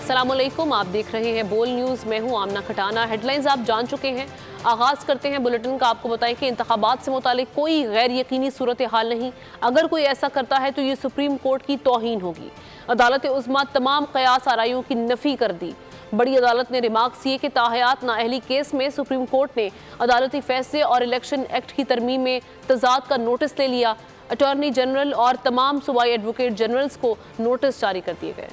अस्सलामुअलैकुम, आप देख रहे हैं बोल न्यूज़। मैं हूं आमना खटाना। हेडलाइंस आप जान चुके हैं। आगाज़ करते हैं बुलेटिन का। आपको बताएं कि इंतखाबात से मुतालिक कोई गैर यकीनी सूरत हाल नहीं। अगर कोई ऐसा करता है तो ये सुप्रीम कोर्ट की तौहीन होगी। अदालत उज़्मा तमाम क़यास आराइयों की नफ़ी कर दी। बड़ी अदालत ने रिमार्क्स किए कि ताहयात नाअहली केस में सुप्रीम कोर्ट ने अदालती फैसले और इलेक्शन एक्ट की तरमीम में तजाद का नोटिस ले लिया। अटॉर्नी जनरल और तमाम सूबाई एडवोकेट जनरल्स को नोटिस जारी कर दिए गए।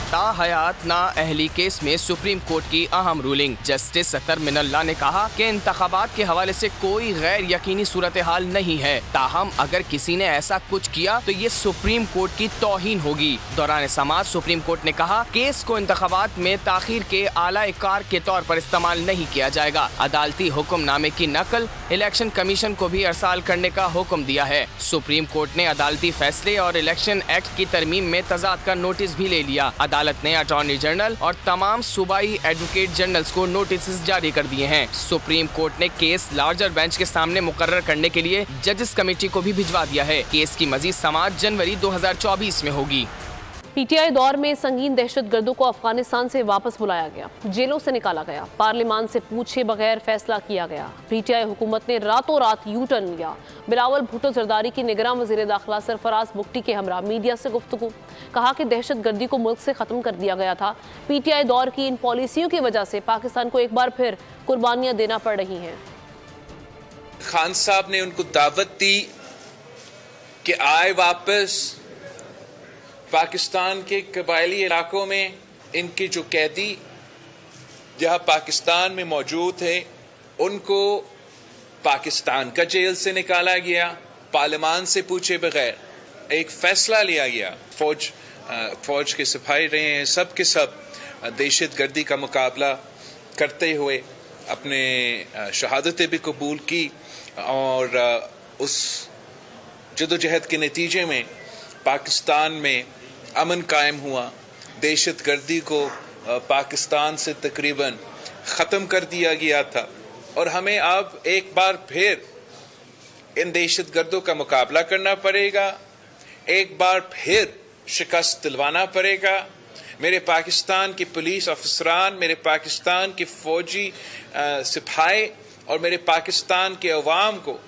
ताहयात नाअहली केस में सुप्रीम कोर्ट की अहम रूलिंग। जस्टिस सत्तर मिनल्ला ने कहा कि इंतखाबात के हवाले से कोई गैर यकीनी सूरत हाल नहीं है, ताहम अगर किसी ने ऐसा कुछ किया तो ये सुप्रीम कोर्ट की तौहीन होगी। दौरान समात सुप्रीम कोर्ट ने कहा केस को इंतखाबात में ताखीर के आला कार के तौर पर इस्तेमाल नहीं किया जाएगा। अदालती हुक्मनामे की नकल इलेक्शन कमीशन को भी अरसाल करने का हुक्म दिया है। सुप्रीम कोर्ट ने अदालती फैसले और इलेक्शन एक्ट की तरमीम में तजाद का नोटिस भी ले लिया। अदालत ने अटॉर्नी जनरल और तमाम सूबाई एडवोकेट जनरल्स को नोटिस जारी कर दिए हैं। सुप्रीम कोर्ट ने केस लार्जर बेंच के सामने मुकर्रर करने के लिए जजेस कमेटी को भी भिजवा दिया है। केस की मजीद समाअत जनवरी 2024 में होगी। पीटीआई दौर में संगीन दहशतगर्दों को अफगानिस्तान से वापस बुलाया गया, जेलों से निकाला गया, पार्लियामान से पूछे बगैर फैसला किया गया। पीटीआई हुकूमत ने रातों रात यू टर्न लिया। बिलावल भुट्टो जरदारी की निगरान वज़ीर दाखिला सरफराज बुगटी के हमरा मीडिया से गुफ्तगू, कहा कि दहशतगर्दी को मुल्क से ख़त्म कर दिया गया था। पीटीआई दौर की इन पॉलिसियों की वजह से पाकिस्तान को एक बार फिर कुर्बानियाँ देना पड़ रही हैं। खान साहब ने उनको दावत दी कि आए वापस पाकिस्तान के कबायली इलाकों में। इनके जो कैदी जहां पाकिस्तान में मौजूद थे उनको पाकिस्तान का जेल से निकाला गया, पार्लियामान से पूछे बगैर एक फैसला लिया गया। फौज के सिपाही रहे हैं, सब के सब दहशतगर्दी का मुकाबला करते हुए अपने शहादतें भी कबूल की और उस जदोजहद के नतीजे में पाकिस्तान में अमन कायम हुआ। दहशतगर्दी को पाकिस्तान से तकरीबन ख़त्म कर दिया गया था और हमें अब एक बार फिर इन दहशतगर्दों का मुकाबला करना पड़ेगा, एक बार फिर शिकस्त दिलवाना पड़ेगा। मेरे पाकिस्तान के पुलिस अफसरान, मेरे पाकिस्तान के फौजी सिपाही और मेरे पाकिस्तान के अवाम को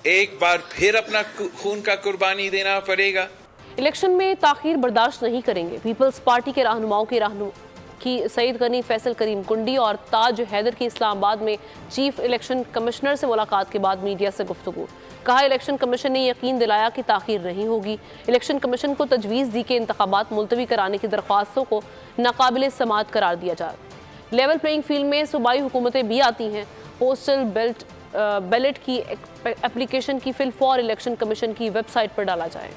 एक बार फिर अपना खून का कुर्बानी देना पड़ेगा। इलेक्शन में ताखीर बर्दाश्त नहीं करेंगे। पीपल्स पार्टी के रहनुमाओं की सईद गनी, फैसल करीम कुंडी और ताज हैदर की इस्लामाबाद में चीफ इलेक्शन कमिश्नर से मुलाकात के बाद मीडिया से गुफ्तगू, कहा इलेक्शन कमीशन ने यकीन दिलाया कि ताखीर नहीं होगी। इलेक्शन कमीशन को तजवीज़ दी कि इंतखाबात मुलतवी कराने की दरख्वास्तों को नाकाबिल समाअत करार दिया जाए। लेवल प्लेइंग फील्ड में सूबाई हुकूमतें भी आती हैं। पोस्टल बैलेट की एप्लीकेशन की फिल फॉर इलेक्शन कमीशन की वेबसाइट पर डाला जाए।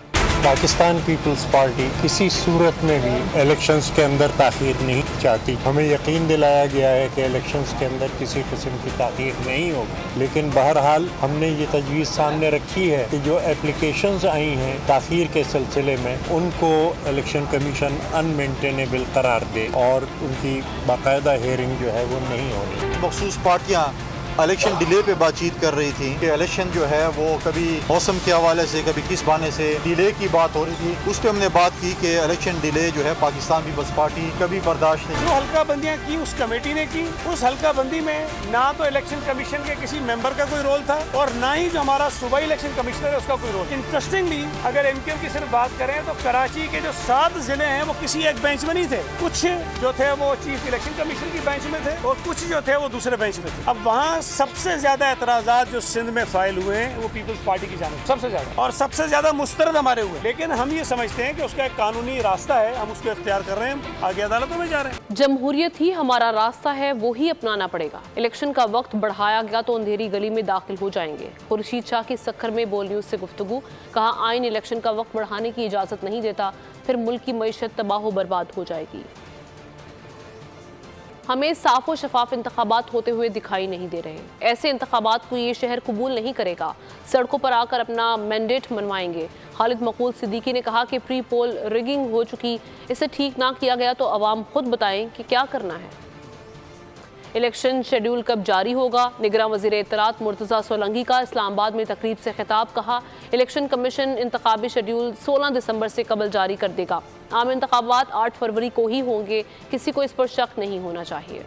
पाकिस्तान पीपल्स पार्टी किसी सूरत में भी इलेक्शंस के अंदर ताख़ीर नहीं चाहती। हमें यकीन दिलाया गया है कि इलेक्शंस के अंदर किसी किस्म की ताख़ीर नहीं होगी, लेकिन बहरहाल हमने ये तजवीज़ सामने रखी है कि जो एप्लीकेशंस आई हैं ताख़ीर के सिलसिले में उनको इलेक्शन कमीशन अनमेंटेनेबल करार दे और उनकी बाकायदा हेयरिंग जो है वो नहीं होनी। मखसूस पार्टियाँ इलेक्शन डिले पे बातचीत कर रही थी कि इलेक्शन जो है वो कभी मौसम के हवाले से कभी किस बहाने से डिले की बात हो रही थी। उस पर हमने बात की कि इलेक्शन डिले जो है पाकिस्तान पीपल्स पार्टी कभी बर्दाश्त नहीं। जो हल्का बंदियाँ की उस कमेटी ने की, उस हल्का बंदी में ना तो इलेक्शन कमीशन के किसी मेंबर का कोई रोल था और ना ही जो हमारा सूबाई इलेक्शन कमिश्नर है उसका कोई रोल। इंटरेस्टिंगली अगर एमक्यूएम की सिर्फ बात करें तो कराची के जो 7 जिले हैं वो किसी एक बेंच में नहीं थे। कुछ जो थे वो चीफ इलेक्शन कमीशन की बेंच में थे और कुछ जो थे वो दूसरे बेंच में थे। अब वहाँ सबसे ज्यादा एतराजात जो सिंध में फाइल हुए हैं वो पीपल्स पार्टी की जानिब सबसे ज्यादा, और सबसे ज्यादा मुस्तरद हमारे हुए। लेकिन हम ये समझते हैं कि उसका एक कानूनी रास्ता है, हम उसको इख्तियार कर रहे हैं, हम आगे अदालतों में जा रहे हैं। जमहूरियत ही हमारा रास्ता है, वो ही अपनाना पड़ेगा। इलेक्शन का वक्त बढ़ाया गया तो अंधेरी गली में दाखिल हो जाएंगे। खुर्शीद शाह की सक्खर में बोल न्यूज़ से गुफ्तगू, कहा आइन इलेक्शन का वक्त बढ़ाने की इजाज़त नहीं देता, फिर मुल्क की मईशत तबाह बर्बाद हो जाएगी। हमें साफ और शफाफ इंतखाबात होते हुए दिखाई नहीं दे रहे। ऐसे इंतखाबात को ये शहर कबूल नहीं करेगा। सड़कों पर आकर अपना मैंडेट मनवाएंगे। खालिद मकबूल सिद्दीकी ने कहा कि प्री पोल रिगिंग हो चुकी, इसे ठीक ना किया गया तो अवाम खुद बताएं कि क्या करना है। इलेक्शन शेड्यूल कब जारी होगा? निगरान वज़ीर इत्तलात मुर्तज़ा सोलंकी का इस्लामाबाद में तकरीब से खिताब, कहा इलेक्शन कमीशन इंतखाबी शेड्यूल 16 दिसंबर से कबल जारी कर देगा। आम इंतखाबात 8 फरवरी को ही होंगे, किसी को इस पर शक नहीं होना चाहिए।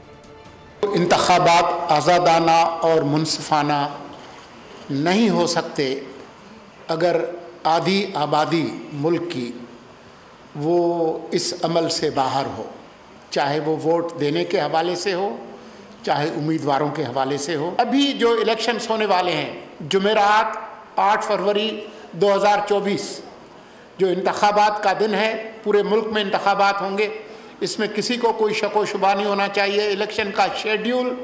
इंतखाबात आज़ादाना और मुनसिफाना नहीं हो सकते अगर आधी आबादी मुल्क की वो इस अमल से बाहर हो, चाहे वो वोट देने के हवाले से हो, चाहे उम्मीदवारों के हवाले से हो। अभी जो इलेक्शंस होने वाले हैं, जुमेरात 8 फरवरी 2024 जो इंतखाबात का दिन है, पूरे मुल्क में इंतखाबात होंगे, इसमें किसी को कोई शक व शुबा नहीं होना चाहिए। इलेक्शन का शेड्यूल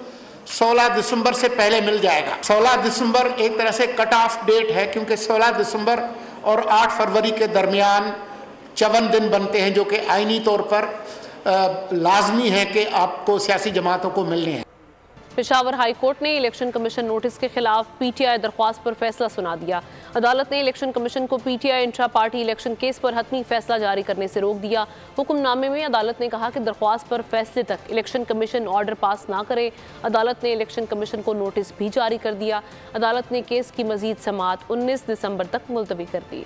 16 दिसंबर से पहले मिल जाएगा। 16 दिसंबर एक तरह से कट ऑफ डेट है, क्योंकि 16 दिसंबर और 8 फरवरी के दरमियान 54 दिन बनते हैं, जो कि आईनी तौर पर लाजमी है कि आपको सियासी जमातों को मिलने हैं। पेशावर हाई कोर्ट ने इलेक्शन कमीशन नोटिस के खिलाफ पीटीआई दरख्वास्त पर फैसला सुना दिया। अदालत ने इलेक्शन कमीशन को PTI intra party election case पर हतमी फैसला जारी करने से रोक दिया। हुक्मनामे में अदालत ने कहा कि दरख्वास्त पर फैसले तक इलेक्शन कमीशन ऑर्डर पास ना करे। अदालत ने इलेक्शन कमीशन को नोटिस भी जारी कर दिया। अदालत ने केस की मजीद समाअत 19 दिसंबर तक मुलतवी कर दी।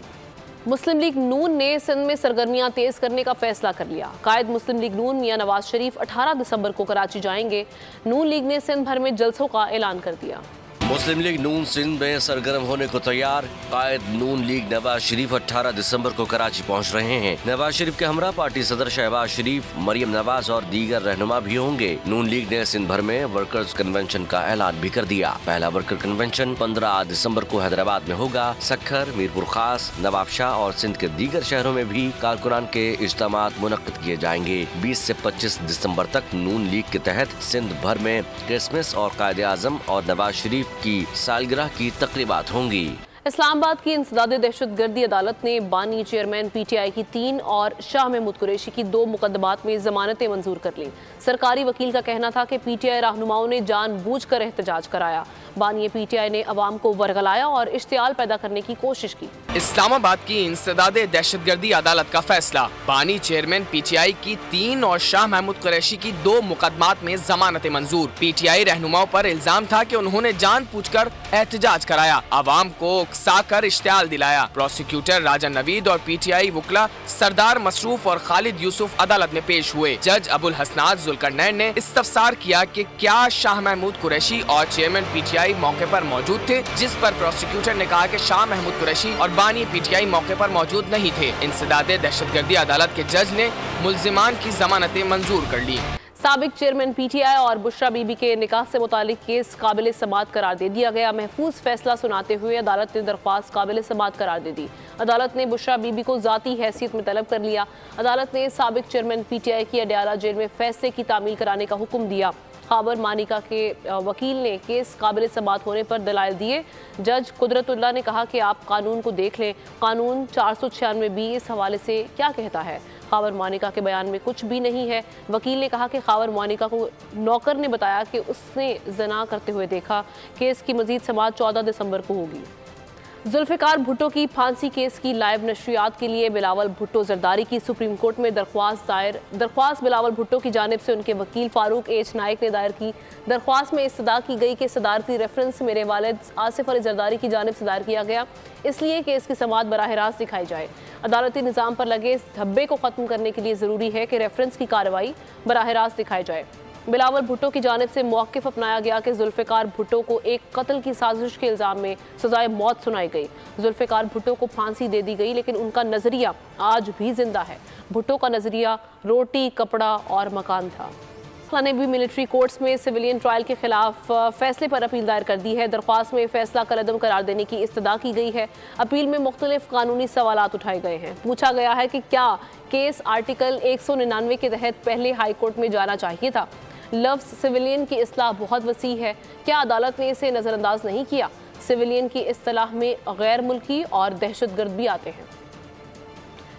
मुस्लिम लीग नून ने सिंध में सरगर्मियां तेज करने का फैसला कर लिया। कायद मुस्लिम लीग नून मियां नवाज शरीफ 18 दिसंबर को कराची जाएंगे। नून लीग ने सिंध भर में जलसों का ऐलान कर दिया। मुस्लिम लीग नून सिंध में सरगर्म होने को तैयार। कायद नून लीग नवाज शरीफ 18 दिसंबर को कराची पहुंच रहे हैं। नवाज शरीफ के हमरा पार्टी सदर शहबाज शरीफ, मरियम नवाज और दीगर रहनुमा भी होंगे। नून लीग ने सिंध भर में वर्कर्स कन्वेंशन का ऐलान भी कर दिया। पहला वर्कर कन्वेंशन 15 दिसंबर को हैदराबाद में होगा। सक्खर, मीरपुर खास, नवाबशाह और सिंध के दीगर शहरों में भी कारकुनान के इज्तिमात मुनक्किद किए जाएंगे। 20 से 25 दिसंबर तक नून लीग के तहत सिंध भर में क्रिसमस और कायदे आजम और नवाज शरीफ की सालगिरह की तकरीबात होंगी। इस्लामाबाद की इंसदादे दहशतगर्दी अदालत ने बानी चेयरमैन पीटीआई की 3 और शाह महमूद कुरैशी की 2 मुकदमात में जमानतें मंजूर कर लीं। सरकारी वकील का कहना था कि पीटीआई रहनुमाओं ने जानबूझकर एहतजाज कराया। बानी पीटीआई ने अवाम को वरगलाया और इश्तियाल पैदा करने की कोशिश की। इस्लामाबाद की इंसदादे दहशतगर्दी अदालत का फैसला। बानी चेयरमैन पीटीआई की 3 और शाह महमूद कुरैशी की 2 मुकदमात में जमानतें मंजूर। पीटीआई रहनुमाओं पर इल्जाम था कि उन्होंने जानबूझकर एहतजाज कराया, अवाम को उकसाकर इश्तियाल दिलाया। प्रोसिक्यूटर राजा नवीद और पीटीआई वकला सरदार मसरूफ और खालिद यूसुफ अदालत में पेश हुए। जज अबुल हसनात जुल्करनैन ने इस्तफसार किया कि क्या शाह महमूद कुरैशी और चेयरमैन पीटीआई मौके पर मौजूद थे, जिस पर प्रोसिक्यूटर ने कहा कि शाह महमूद कुरैशी और बानी पीटीआई मौके पर मौजूद नहीं थे। इंसदादे दहशतगर्दी अदालत के जज ने मुल्जिमान की जमानतें मंजूर कर ली। साबिक चेयरमैन पीटीआई और बुशरा बीबी के निकाह से मुतालिक केस काबिल समाअत करार दे दिया गया। महफूज फैसला सुनाते हुए अदालत ने दरख्वास्त काबिल समाअत करार दे दी। अदालत ने बुशरा बीबी को ज़ाती हैसियत में तलब कर लिया। अदालत ने साबिक चेयरमैन पीटीआई की अडयाला जेल में फैसले की तामील कराने का हुक्म दिया। खाबर मानिका के वकील ने केस काबिल समाअत होने पर दलाइल दिए। जज कुदरतुल्लाह ने कहा कि आप कानून को देख लें, कानून 496B इस हवाले से क्या कहता है। खावर मानिका के बयान में कुछ भी नहीं है। वकील ने कहा कि खावर मानिका को नौकर ने बताया कि उसने जना करते हुए देखा। केस की मजीद समाअत 14 दिसंबर को होगी। जुल्फ़िकार भुट्टो की फांसी केस की लाइव नशरियात के लिए बिलावल भुट्टो जरदारी की सुप्रीम कोर्ट में दरख्वास्त दायर। दरख्वास्त बिलावल भुट्टो की जानिब से उनके वकील फारूक एच नाइक ने दायर की। दरख्वास्त में इस्तदा की गई कि सदारती रेफरेंस मेरे वालिद आसिफ अली जरदारी की जानिब से दायर किया गया, इसलिए केस की समाअत बराह रास्त दिखाई जाए। अदालती निज़ाम पर लगे इस धब्बे को ख़त्म करने के लिए ज़रूरी है कि रेफरेंस की कार्रवाई बराह रास्त दिखाई जाए। बिलावल भुट्टो की जानिब से मौक़िफ़ अपनाया गया कि जुल्फ़िकार भुट्टो को एक कत्ल की साजिश के इल्ज़ाम में सजाए मौत सुनाई गई। जुल्फ़िकार भुट्टो को फांसी दे दी गई, लेकिन उनका नज़रिया आज भी जिंदा है। भुट्टो का नज़रिया रोटी, कपड़ा और मकान था। ने भी मिलिट्री कोर्ट्स में सिविलियन ट्रायल के खिलाफ फैसले पर अपील दायर कर दी है। दरख्वास्त में फैसला कलअदम करार देने की इस्तदा की गई है। अपील में मुख्तलिफ कानूनी सवालात उठाए गए हैं। पूछा गया है कि क्या केस आर्टिकल 199 के तहत पहले हाई कोर्ट में जाना चाहिए था। लफ्ज़ सिविलियन की इस्लाह बहुत वसी है, क्या अदालत ने इसे नज़रअंदाज नहीं किया। सिविलियन की इस्तिलाह में गैर मुल्की और दहशतगर्द भी आते हैं।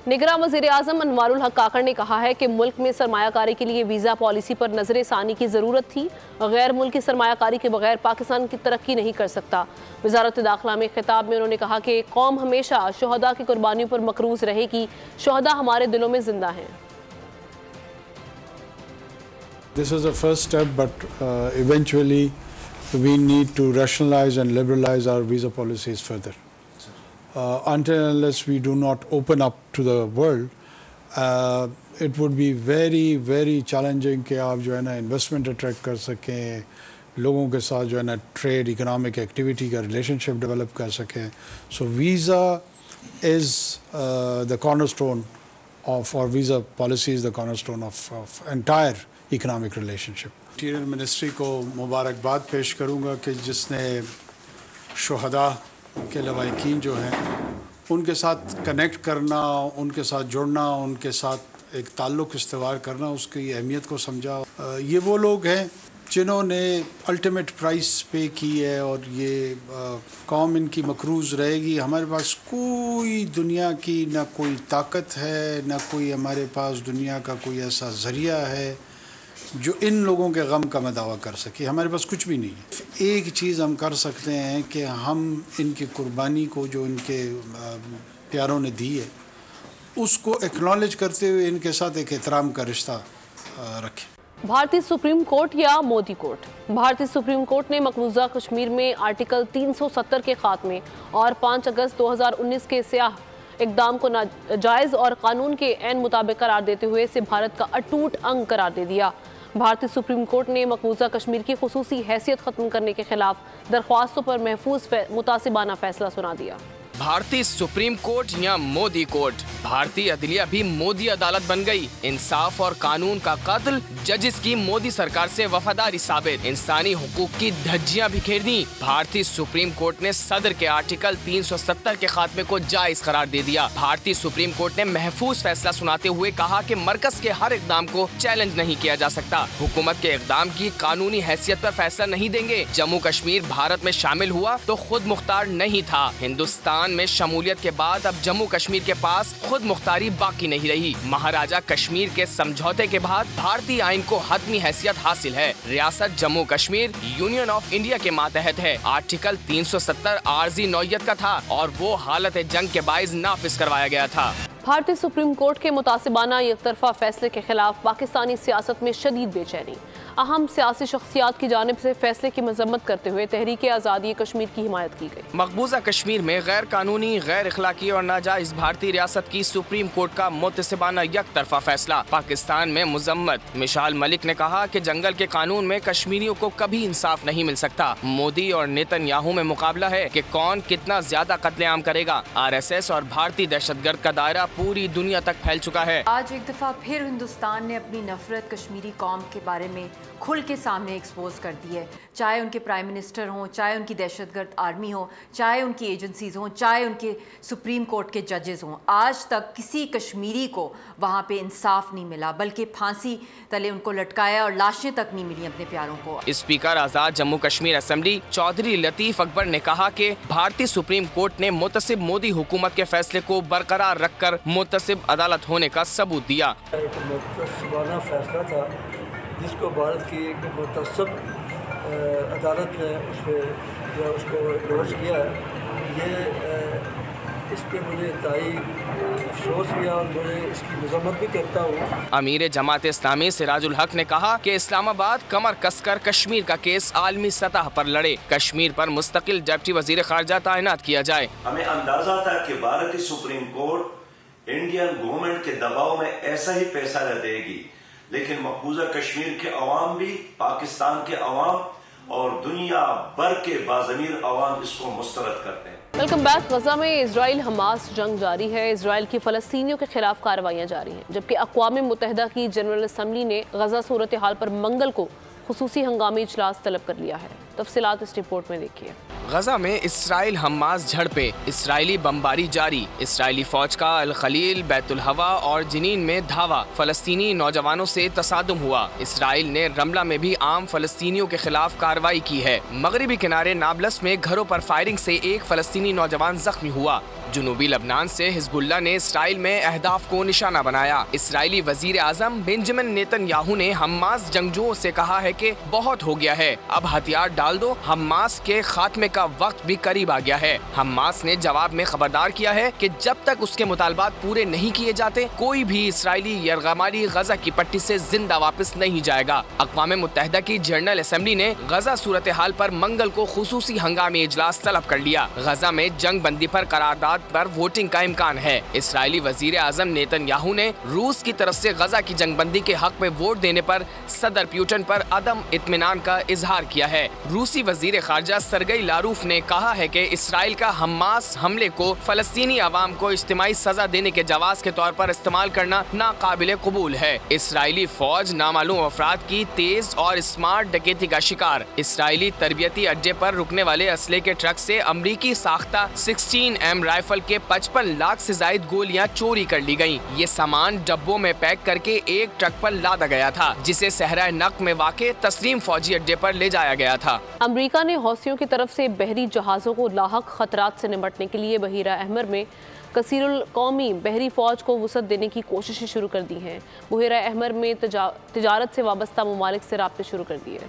निगरान वज़ीर आज़म अनवारुल हक काकड़ ने कहा है कि मुल्क में सरमायाकारी के लिए वीज़ा पॉलिसी पर नज़र सानी की ज़रूरत थी। गैर मुल्की सरमायाकारी के बगैर पाकिस्तान की तरक्की नहीं कर सकता। वज़ारत दाखिला में खिताब में उन्होंने कहा कि कौम हमेशा शहदा की कुर्बानियों पर मकरूज़ रहेगी। शहदा हमारे दिलों में जिंदा हैं। This is a first step, but eventually we need to rationalize and liberalize our visa policies further. Until and unless we do not open up to the world it would be very very challenging कि आप जो है ना investment attract कर सकें, लोगों के साथ जो है ना ट्रेड इकोनॉमिक एक्टिविटी का रिलेशनशिप डेवलप कर सकें. So visa is the cornerstone of our visa policy is the cornerstone of entire economic relationship. Interior ministry को मुबारकबाद पेश करूँगा कि जिसने शुहदा के लवाहिकीन जो हैं उनके साथ कनेक्ट करना, उनके साथ जुड़ना, उनके साथ एक ताल्लुक़ इस्तेवार करना, उसकी अहमियत को समझा. ये वो लोग हैं जिन्होंने अल्टीमेट प्राइस पे की है और ये कौम इनकी मकरूज़ रहेगी. हमारे पास कोई दुनिया की ना कोई ताकत है, ना कोई हमारे पास दुनिया का कोई ऐसा ज़रिया है जो इन लोगों के गम का मैं दावा कर सके. हमारे पास कुछ भी नहीं है. एक चीज़ हम कर सकते हैं कि हम इनकी कुर्बानी को जो इनके प्यारों ने दी है उसको एक्नॉलेज करते हुए इनके साथ एक एहतराम का रिश्ता रखें. भारतीय सुप्रीम कोर्ट या मोदी कोर्ट? भारतीय सुप्रीम कोर्ट ने मकबूजा कश्मीर में आर्टिकल 370 के खात्मे और 5 अगस्त 2019 के स्याह इकदाम को नाजायज़ और कानून के ऐन मुताबिक करार देते हुए इसे भारत का अटूट अंग करार दे दिया. भारतीय सुप्रीम कोर्ट ने मकबूजा कश्मीर की खुसूसी हैसियत ख़त्म करने के खिलाफ दरख्वास्तों पर महफूज मुतासिबाना फैसला सुना दिया. भारतीय सुप्रीम कोर्ट या मोदी कोर्ट? भारतीय अदलिया भी मोदी अदालत बन गई. इंसाफ और कानून का कत्ल, जजिस की मोदी सरकार से वफादारी साबित, इंसानी हुकूक की धज्जियां बिखेर दी. भारतीय सुप्रीम कोर्ट ने सदर के आर्टिकल 370 के खात्मे को जायज करार दे दिया. भारतीय सुप्रीम कोर्ट ने महफूज फैसला सुनाते हुए कहा कि मरकज के हर इकदाम को चैलेंज नहीं किया जा सकता. हुकूमत के इकदाम की कानूनी हैसियत पर फैसला नहीं देंगे. जम्मू कश्मीर भारत में शामिल हुआ तो खुद मुख्तार नहीं था. हिंदुस्तान में शमूलियत के बाद अब जम्मू कश्मीर के पास खुद मुख्तारी बाकी नहीं रही. महाराजा कश्मीर के समझौते के बाद भारतीय आइन को हतमी हैसियत हासिल है. रियासत Jammu Kashmir union of India के मातहत है. आर्टिकल 370 आर्जी नौयत का था और वो हालत जंग के बाइस नाफिज करवाया गया था. भारतीय सुप्रीम कोर्ट के मुतासिबाना एकतरफा फैसले के खिलाफ पाकिस्तानी सियासत में शदीद बेचैनी. अहम सियासी शख्सियात की जानिब से फैसले की मजम्मत करते हुए तहरीक आज़ादी कश्मीर की हिमायत की गई. मकबूजा कश्मीर में गैर कानूनी, गैर इखलाकी और नाजायज भारतीय रियासत की सुप्रीम कोर्ट का मुतसिबाना यकतरफा फैसला. पाकिस्तान में मुजम्मत मिशाल मलिक ने कहा कि जंगल के कानून में कश्मीरियों को कभी इंसाफ नहीं मिल सकता. मोदी और नेतन्याहू में मुकाबला है कि कौन कितना ज्यादा कत्लेआम करेगा. RSS और भारतीय दहशतगर्द का दायरा पूरी दुनिया तक फैल चुका है. आज एक दफा फिर हिंदुस्तान ने अपनी नफरत कश्मीरी कौम के बारे में खुल के सामने एक्सपोज कर दी है. चाहे उनके प्राइम मिनिस्टर हों, चाहे उनकी दहशतगर्द आर्मी हो, चाहे उनकी एजेंसीज हों, चाहे उनके सुप्रीम कोर्ट के जजेस हों, आज तक किसी कश्मीरी को वहाँ पे इंसाफ नहीं मिला, बल्कि फांसी तले उनको लटकाया और लाशें तक नहीं मिली अपने प्यारों को. स्पीकर आज़ाद जम्मू कश्मीर असेंबली चौधरी लतीफ़ अकबर ने कहा कि भारतीय सुप्रीम कोर्ट ने मुतसिब मोदी हुकूमत के फैसले को बरकरार रखकर मुतसिब अदालत होने का सबूत दिया. फैसला था जिसको भारत की एक मुतसब अदालत ने उसको एंडोर्स किया है. ये इस पर मुझे इंतहाई अफसोस किया और मुझे इसकी मजम्मत भी करता हूँ. अमीर जमात इस्लामी सिराजुल हक ने कहा कि इस्लामाबाद कमर कसकर कश्मीर का केस आलमी सतह पर लड़े. कश्मीर पर मुस्तकिल डिप्टी वजीर खारजा तैनात किया जाए. हमें अंदाजा था कि भारतीय सुप्रीम कोर्ट इंडियन गवर्नमेंट के दबाव में ऐसा ही फैसला देगी, लेकिन मकबूजा कश्मीर के अवाम भी, पाकिस्तान के अवाम और दुनिया भर के बाज़मीर अवाम इसको मुस्तरद करते हैं. Welcome back. गजा में इजराइल हमास जंग जारी है. इजराइल की फ़लस्तीनियों के खिलाफ कार्रवाइयाँ जारी हैं, जबकि अक़वाम मुत्तहिदा की जनरल असम्बली ने गजा सूरत हाल पर मंगल को खुसूसी हंगामी इजलास तलब कर लिया है. तफसीलात इस रिपोर्ट में देखिए. गजा में इसराइल हमास झड़पे, इसराइली बमबारी जारी. इसराइली फौज का अल खलील, बैतुल हवा और जिनीन में धावा. फलस्तीनी नौजवानों से तसादुम हुआ. इसराइल ने रमला में भी आम फलस्तीनियों के खिलाफ कार्रवाई की है. मगरिबी किनारे नाबलस में घरों पर फायरिंग से एक फलस्तीनी नौजवान जख्मी हुआ. जुनूबी लबनान से हिजबुल्लाह ने इसराइल में अहदाफ को निशाना बनाया. इसराइली वजीर आजम बेंजामिन नेतन्याहू ने हमास जंगजुओं से कहा है कि बहुत हो गया है, अब हथियार डाल दो, हमास के खात्मे का वक्त भी करीब आ गया है। हमास ने जवाब में खबरदार किया है कि जब तक उसके मुतालबात पूरे नहीं किए जाते, कोई भी इसराइली यरगमारी गजा की पट्टी से जिंदा वापस नहीं जाएगा। अक़वाम मुत्तहिदा की जनरल असेंबली ने गजा सूरत हाल पर मंगल को खुसूसी हंगामी इजलास तलब कर लिया। गजा में जंग बंदी पर करारदाद पर वोटिंग का इम्कान है। इसराइली वजीर आजम नेतन्याहू ने रूस की तरफ से गजा की जंग बंदी के हक में वोट देने पर सदर प्यूटन पर अदम इत्मीनान का इजहार किया है। रूसी वजीर खारजा सरगई लारूफ ने कहा है कि इसराइल का हमास हमले को फलस्तीनी अवाम को इज्तिमाई सजा देने के जवाब के तौर पर इस्तेमाल करना नाकाबिल कबूल है। इसराइली फौज नामालूम अफराद की तेज और स्मार्ट डकैती का शिकार। इसराइली तरबियती अड्डे पर रुकने वाले असले के ट्रक से अमरीकी साख्ता 16M राइफल के 55 लाख से जायद गोलियां चोरी कर ली गयी। ये सामान डब्बों में पैक करके एक ट्रक पर लादा गया था, जिसे सहरा नक में वाक़े तस्लीम फौजी अड्डे पर ले जाया गया था। अमरीका ने हौसियों की तरफ से बहरी जहाज़ों को लाहक खतरात से निपटने के लिए बहीरा अहमर में कसीरुल कौमी बहरी फौज को वुसअत देने की कोशिशें शुरू कर दी हैं। बहीरा अहमर में तिजारत से वाबस्ता ममालिक से राब्ते शुरू कर दिए।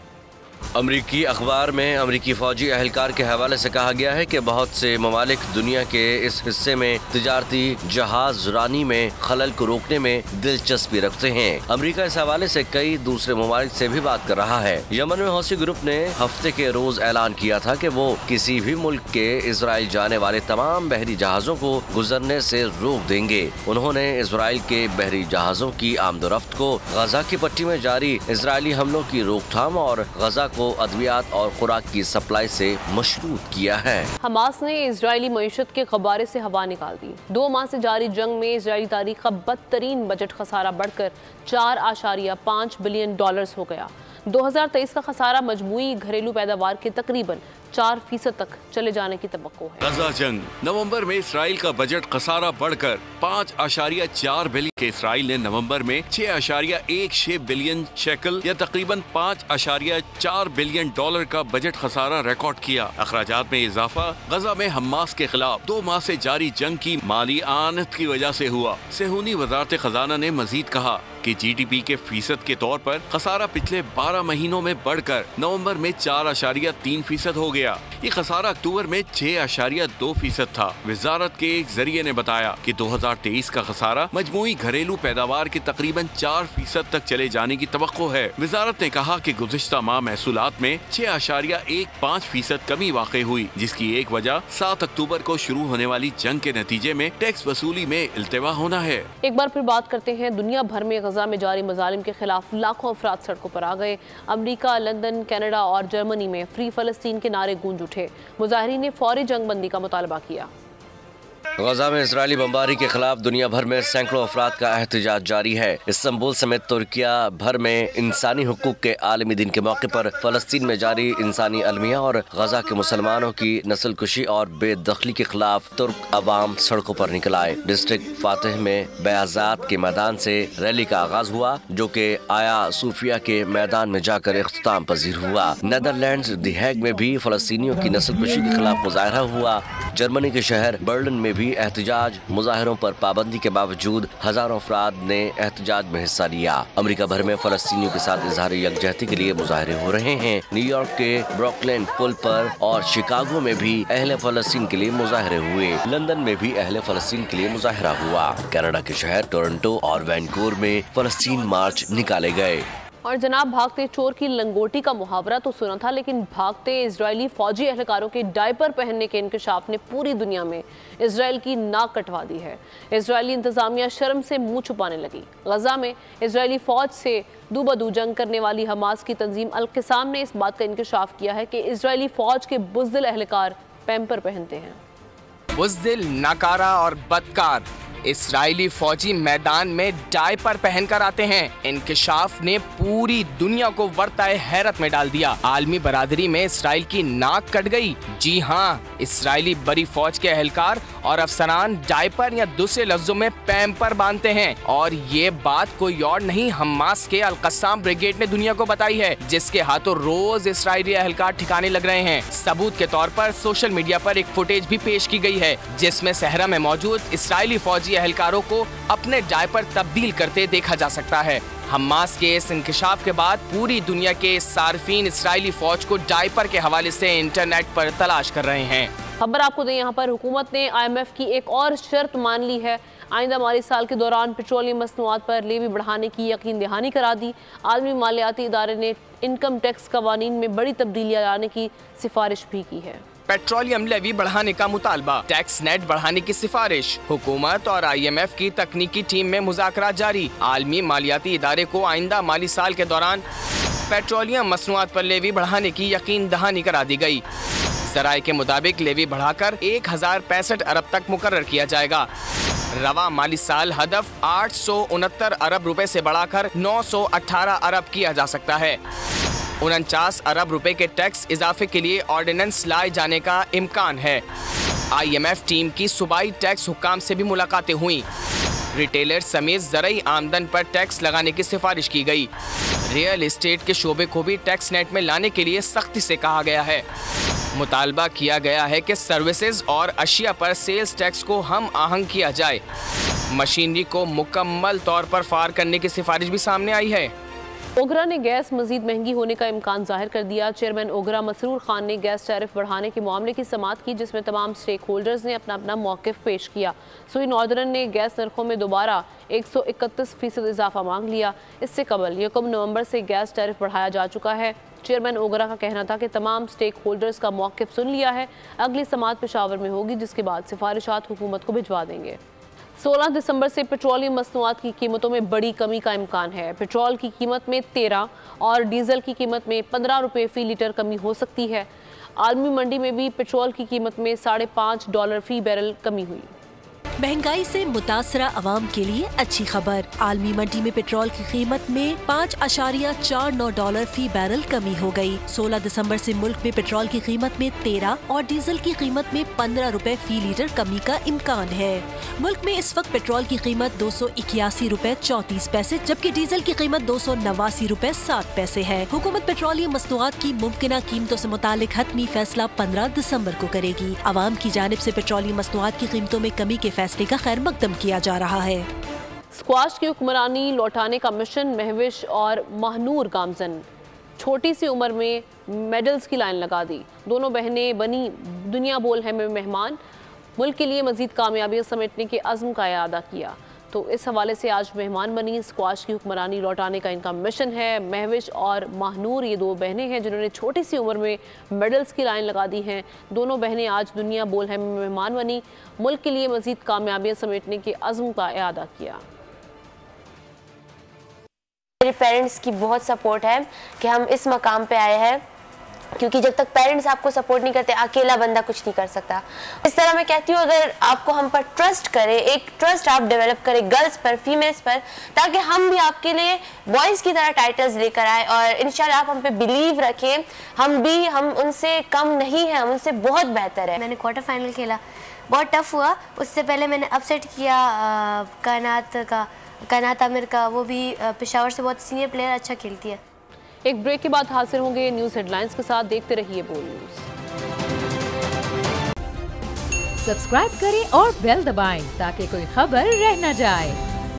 अमरीकी अखबार में अमरीकी फौजी अहलकार के हवाले से कहा गया है कि बहुत से ममालिक दुनिया के इस हिस्से में तिजारती जहाज रानी में खलल को रोकने में दिलचस्पी रखते हैं। अमरीका इस हवाले से कई दूसरे ममालिक से भी बात कर रहा है। यमन में हौसी ग्रुप ने हफ्ते के रोज ऐलान किया था कि वो किसी भी मुल्क के इसराइल जाने वाले तमाम बहरी जहाजों को गुजरने से रोक देंगे। उन्होंने इसराइल के बहरी जहाजों की आमदोरफ्त को गजा की पट्टी में जारी इसराइली हमलों की रोकथाम और गजा को अद्वियात और खुराक की सप्लाई से मशरूत किया है। हमास ने इजरायली मईशत के गब्बारे से हवा निकाल दी। 2 माह से जारी जंग में इजरायली तारीख का बदतरीन बजट खसारा बढ़कर $4.5 बिलियन हो गया। 2023 का खसारा मजमूई घरेलू पैदावार के तकरीबन 4% तक चले जाने की तवक्को है। गजा जंग नवंबर में इसराइल का बजट खसारा बढ़कर 5.4 बिलियन के इसराइल ने नवंबर में 6.16 बिलियन शेकल या तकरीबन $5.4 बिलियन का बजट खसारा रिकॉर्ड किया। अखराजात में इजाफा गजा में हमास के खिलाफ 2 माह से जारी जंग की माली आनत की वजह से हुआ। सेहूनी वजारत खजाना ने मजीद कहा कि GDP के फीसद के तौर पर खसारा पिछले 12 महीनों में बढ़कर नवंबर में 4.3% हो गया। ये खसारा अक्टूबर में 6.2% था। वजारत के एक जरिए ने बताया कि 2023 का खसारा मजमूई घरेलू पैदावार के तकरीबन 4% तक चले जाने की तवक्को है। वजारत ने कहा कि गुज़िश्ता माह महसूलात में 6.15% कमी वाक़ई हुई, जिसकी एक वजह 7 अक्टूबर को शुरू होने वाली जंग के नतीजे में टैक्स वसूली में इल्तिवा होना है। एक बार फिर बात करते हैं दुनिया भर में गजा में जारी मजालिम के खिलाफ लाखों अफराद सड़कों पर आ गए। अमरीका, लंदन, कनाडा और जर्मनी में फ्री फलस्तीन के नारे गूंज उठे। मुजाहिरीन ने फौरी जंग बंदी का मुतालबा किया। गजा में इजरायली बमबारी के खिलाफ दुनिया भर में सैकड़ों अफराद का एहतजाज जारी है। इस्तांबुल समेत तुर्किया भर में इंसानी हुकूक के आलमी दिन के मौके पर फलस्तीन में जारी इंसानी अलमिया और गजा के मुसलमानों की नस्ल कुशी और बेदखली के खिलाफ तुर्क अवाम सड़कों पर निकल आए। डिस्ट्रिक्ट फातिह में बेआज़ाद के मैदान से रैली का आगाज हुआ, जो कि आया सूफिया के मैदान में जाकर इख्तिताम पजीर हुआ। नेदरलैंड्स द हेग में भी फलस्तीनियों की नस्ल कुशी के खिलाफ मुजाहरा हुआ। जर्मनी के शहर बर्लिन में भी एहतजाज। मुजाहिरों पर पाबंदी के बावजूद हजारों अफराद ने एहतजाज में हिस्सा लिया। अमेरिका भर में फलस्तीनियों के साथ इजहार यकजहती के लिए मुजाहरे हो रहे हैं। न्यूयॉर्क के ब्रुकलिन पुल पर और शिकागो में भी अहले फलस्तीन के लिए मुजाहरे हुए। लंदन में भी अहले फलस्तीन के लिए मुजाहरा हुआ। कनाडा के शहर टोरंटो और वैनकूवर में फलस्तीन मार्च निकाले गए। और जनाब, भागते चोर की लंगोटी का मुहावरा तो सुना था, लेकिन भागते इजरायली फौजी एहलकारों के डायपर पहनने के इंकशाफ ने पूरी दुनिया में इजराइल की नाक कटवा दी है। इजरायली इंतजामिया शर्म से मुंह छुपाने लगी। गजा में इजरायली फौज से दूबदू जंग करने वाली हमास की तंजीम अल-क़िसाम ने इस बात का इंकशाफ किया है कि इजरायली फौज के बुज़दिल एहलकार पैम्पर पहनते हैं। बुज़दिल, नाकारा और बदकार इसराइली फौजी मैदान में डायपर पहनकर आते हैं। इंकशाफ ने पूरी दुनिया को वर्ताए हैरत में डाल दिया। आलमी बरादरी में इसराइल की नाक कट गई। जी हाँ, इसराइली बड़ी फौज के एहलकार और अफसरान डायपर या दूसरे लफ्जों में पैम्पर बांधते हैं। और ये बात कोई और नहीं, हमास के अल-क़स्साम ब्रिगेड ने दुनिया को बताई है, जिसके हाथों रोज इसराइली एहलकार ठिकाने लग रहे हैं। सबूत के तौर पर सोशल मीडिया पर एक फुटेज भी पेश की गई है, जिसमें सहरा में मौजूद इसराइली फौजी एहलकारों को अपने डायपर तब्दील करते देखा जा सकता है। हमास के इस इंकशाफ के बाद पूरी दुनिया के सार्फिन इसराइली फौज को डायपर के हवाले से इंटरनेट पर तलाश कर रहे हैं। खबर आपको दें, यहाँ पर हुकूमत ने IMF की एक और शर्त मान ली है। आइंदा माली साल के दौरान पेट्रोलियम मसनूआत पर लेवी बढ़ाने की यकीन दहानी करा दी। आलमी मालियाती इदारे ने इनकम टैक्स कवानीन में बड़ी तब्दीलियाँ लाने की सिफारिश भी की है। पेट्रोलियम लेवी बढ़ाने का मुतालबा, टैक्स नेट बढ़ाने की सिफारिश, हुकूमत और IMF की तकनीकी टीम में मुज़ाकरात जारी। आलमी मालियाती इदारे को आइंदा माली साल के दौरान पेट्रोलियम मसनूआत पर लेवी बढ़ाने की यकीन दहानी करा दी गई। ज़राए के मुताबिक लेवी बढ़ाकर 1065 अरब तक मुकर्रर किया जाएगा। रवा माली साल हदफ 869 अरब रुपए से बढ़ाकर 918 अरब किया जा सकता है। 49 अरब रुपए के टैक्स इजाफे के लिए ऑर्डिनेंस लाए जाने का इम्कान है। IMF टीम की सूबाई टैक्स हुक्काम से भी मुलाकातें हुई। रिटेलर समेत ज़रई आमदन पर टैक्स लगाने की सिफारिश की गई। रियल एस्टेट के शोबे को भी टैक्स नेट में लाने के लिए सख्ती से कहा गया है। मुतालबा किया गया है कि सर्विसेज और अशिया पर सेल्स टैक्स को हम आहंग किया जाए। मशीनरी को मुकम्मल तौर पर फार करने की सिफारिश भी सामने आई है। ओगरा ने गैस मजीद महंगी होने का इम्कान जाहिर कर दिया। चेयरमैन ओगरा मसरूर खान ने गैस टैरिफ बढ़ाने के मामले की समाअत की, जिसमें तमाम स्टेक होल्डर्स ने अपना अपना मौक़िफ़ पेश किया। सुई नॉर्दर्न ने गैस नरखों में दोबारा 131% इजाफा मांग लिया। इससे कबल 1 नवंबर से गैस टैरिफ बढ़ाया जा चुका है। चेयरमैन ओगरा का कहना था कि तमाम स्टेक होल्डर्स का मौक़िफ़ सुन लिया है। अगली समाअत पेशावर में होगी, जिसके बाद सिफारिशात हुकूमत को भिजवा देंगे। 16 दिसंबर से पेट्रोलियम मसनूआत की कीमतों में बड़ी कमी का इम्कान है। पेट्रोल की कीमत में 13 और डीजल की कीमत में 15 रुपये फ़ी लीटर कमी हो सकती है। आलमी मंडी में भी पेट्रोल की कीमत में $5.5 फ़ी बैरल कमी हुई। महंगाई से मुतासरा अवाम के लिए अच्छी खबर। आलमी मंडी में पेट्रोल की कीमत में $5.49 फी बैरल कमी हो गई। 16 दिसंबर से मुल्क में पेट्रोल की कीमत में 13 और डीजल की कीमत में 15 रुपए फी लीटर कमी का इम्कान है। मुल्क में इस वक्त पेट्रोल की कीमत 281 रुपए 34 पैसे जबकि डीजल की कीमत 289 रुपए 7 पैसे है। हुकूमत पेट्रोलियम मसनूआत की मुमकिना कीमतों से मुतालिक हतमी फैसला 15 दिसंबर को करेगी। आवाम की जानिब से पेट्रोलियम मसनूआत की कीमतों में कमी के फैसले का खैर मकदम किया जा रहा है। स्क्वाश की हुक्मरानी लौटाने का मिशन महविश और महानूर गामजन छोटी सी उम्र में मेडल्स की लाइन लगा दी। दोनों बहनें बनी दुनिया बोल है में मेहमान, मुल्क के लिए मजीद कामयाबियां समेटने के अज़्म का इरादा किया। तो इस हवाले से आज मेहमान बनी स्क्वाश की हुक्मरानी लौटाने का इनका मिशन है। महविश और महानूर ये 2 बहनें हैं जिन्होंने छोटी सी उम्र में मेडल्स की लाइन लगा दी हैं। दोनों बहनें आज दुनिया बोल है में मेहमान बनी, मुल्क के लिए मजीद कामयाबियां समेटने के अज़्म का इरादा किया। मेरे पेरेंट्स की बहुत सपोर्ट है कि हम इस मकाम पे आए हैं, क्योंकि जब तक पेरेंट्स आपको सपोर्ट नहीं करते अकेला बंदा कुछ नहीं कर सकता। इस तरह मैं कहती हूँ, अगर आपको हम पर ट्रस्ट करे, एक ट्रस्ट आप डेवलप करें गर्ल्स पर, फीमेल्स पर, ताकि हम भी आपके लिए बॉयज़ की तरह टाइटल्स लेकर आए और इंशाल्लाह आप हम पे बिलीव रखें। हम उनसे कम नहीं हैं, हम उनसे बहुत बेहतर है। मैंने क्वार्टर फाइनल खेला, बहुत टफ हुआ। उससे पहले मैंने अपसेट किया कायनात आमिर का, वो भी पेशावर से बहुत सीनियर प्लेयर, अच्छा खेलती है। एक ब्रेक के बाद हाजिर होंगे न्यूज़ हेडलाइंस के साथ। देखते रहिए बोल न्यूज़। सब्सक्राइब करें और बेल दबाएं ताकि कोई खबर रह न जाए।